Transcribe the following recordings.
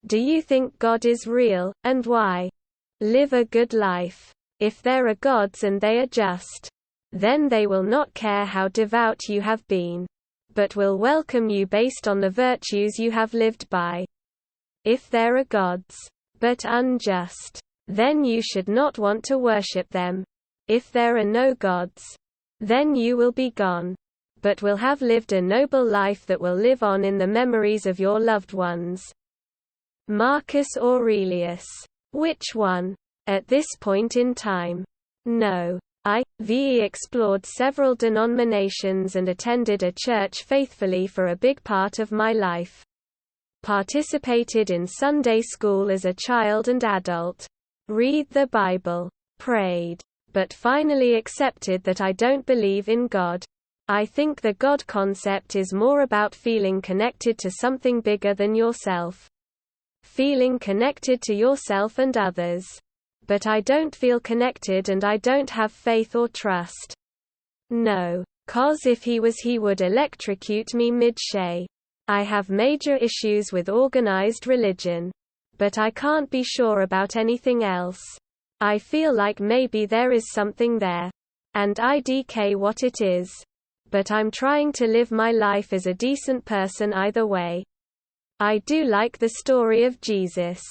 Do you think God is real, and why? Live a good life. If there are gods and they are just, then they will not care how devout you have been, but will welcome you based on the virtues you have lived by. If there are gods, but unjust, then you should not want to worship them. If there are no gods, then you will be gone, but will have lived a noble life that will live on in the memories of your loved ones. Marcus Aurelius. Which one? At this point in time. No. I've explored several denominations and attended a church faithfully for a big part of my life. Participated in Sunday school as a child and adult. Read the Bible. Prayed. But finally accepted that I don't believe in God. I think the God concept is more about feeling connected to something bigger than yourself. Feeling connected to yourself and others. But I don't feel connected and I don't have faith or trust. No. 'Cause if he was, he would electrocute me mid-shay. I have major issues with organized religion. But I can't be sure about anything else. I feel like maybe there is something there. And IDK what it is. But I'm trying to live my life as a decent person either way. I do like the story of Jesus.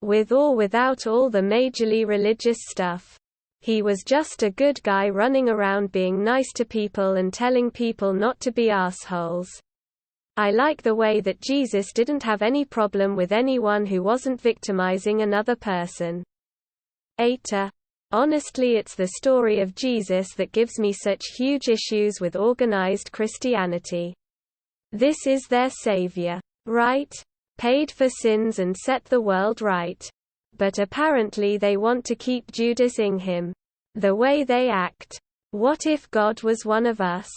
With or without all the majorly religious stuff. He was just a good guy running around being nice to people and telling people not to be assholes. I like the way that Jesus didn't have any problem with anyone who wasn't victimizing another person. Honestly, it's the story of Jesus that gives me such huge issues with organized Christianity. This is their savior, right? Paid for sins and set the world right. But apparently they want to keep Judas-ing him. The way they act. What if God was one of us?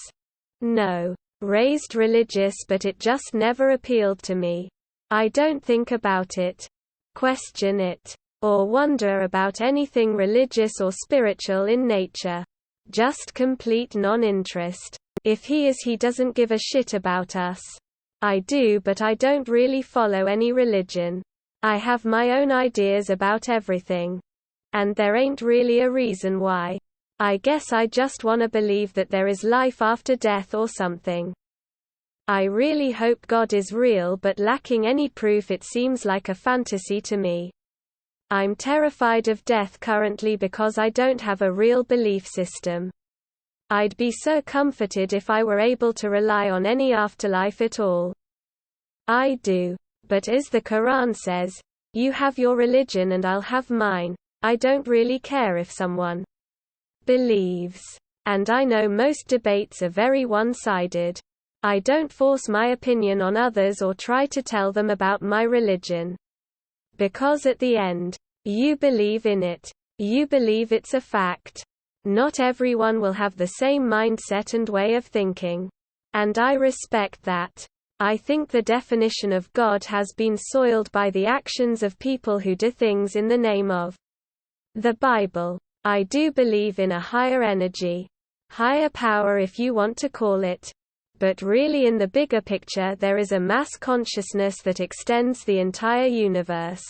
No. Raised religious, but it just never appealed to me. I don't think about it, question it, or wonder about anything religious or spiritual in nature. Just complete non-interest. If he is, he doesn't give a shit about us. I do, but I don't really follow any religion. I have my own ideas about everything. And there ain't really a reason why. I guess I just wanna believe that there is life after death or something. I really hope God is real, but lacking any proof, it seems like a fantasy to me. I'm terrified of death currently because I don't have a real belief system. I'd be so comforted if I were able to rely on any afterlife at all. I do. But as the Quran says, you have your religion and I'll have mine. I don't really care if someone believes. And I know most debates are very one-sided. I don't force my opinion on others or try to tell them about my religion. Because at the end, you believe in it. You believe it's a fact. Not everyone will have the same mindset and way of thinking. And I respect that. I think the definition of God has been soiled by the actions of people who do things in the name of the Bible. I do believe in a higher energy. Higher power if you want to call it. But really, in the bigger picture, there is a mass consciousness that extends the entire universe.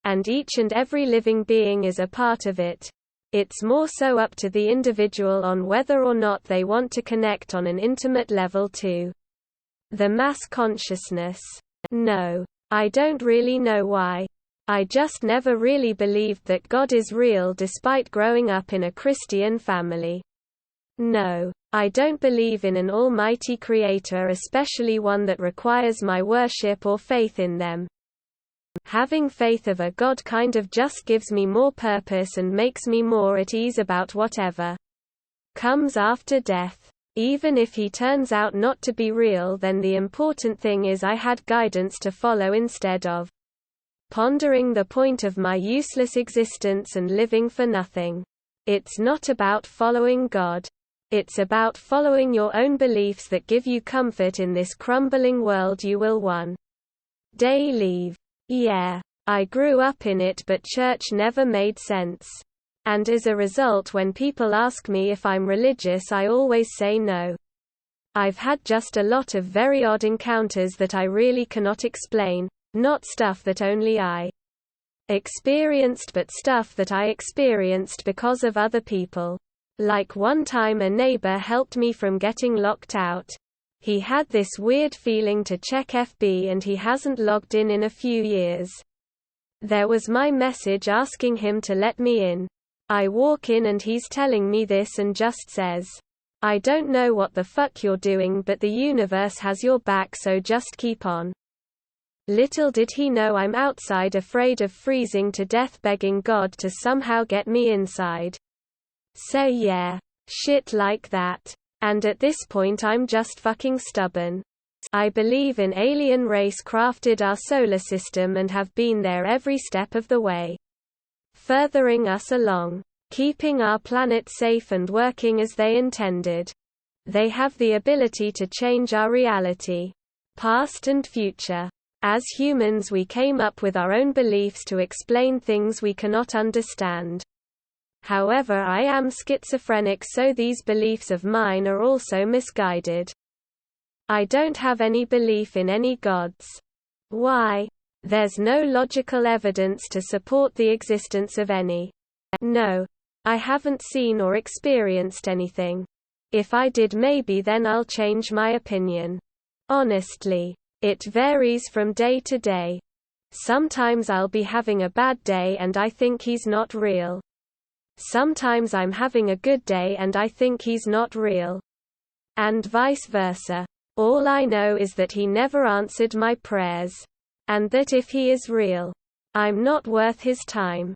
And each and every living being is a part of it. It's more so up to the individual on whether or not they want to connect on an intimate level to the mass consciousness. No. I don't really know why. I just never really believed that God is real despite growing up in a Christian family. No. I don't believe in an almighty creator, especially one that requires my worship or faith in them. Having faith of a God kind of just gives me more purpose and makes me more at ease about whatever comes after death. Even if he turns out not to be real, then the important thing is I had guidance to follow instead of pondering the point of my useless existence and living for nothing. It's not about following God. It's about following your own beliefs that give you comfort in this crumbling world you will one day leave. Yeah. I grew up in it, but church never made sense. And as a result, when people ask me if I'm religious, I always say no. I've had just a lot of very odd encounters that I really cannot explain, Not stuff that only I experienced, but stuff that I experienced because of other people. Like one time a neighbor helped me from getting locked out. He had this weird feeling to check FB and he hasn't logged in a few years. There was my message asking him to let me in. I walk in and he's telling me this and just says, "I don't know what the fuck you're doing, but the universe has your back, so just keep on." Little did he know I'm outside afraid of freezing to death, begging God to somehow get me inside. So yeah. Shit like that. And at this point I'm just fucking stubborn. I believe an alien race crafted our solar system and have been there every step of the way, furthering us along, keeping our planet safe and working as they intended. They have the ability to change our reality, past and future. As humans, we came up with our own beliefs to explain things we cannot understand. However, I am schizophrenic, so these beliefs of mine are also misguided. I don't have any belief in any gods. Why? There's no logical evidence to support the existence of any. No. I haven't seen or experienced anything. If I did, maybe then I'll change my opinion. Honestly, it varies from day to day. Sometimes I'll be having a bad day and I think he's not real. Sometimes I'm having a good day and I think he's not real. And vice versa. All I know is that he never answered my prayers. And that if he is real, I'm not worth his time.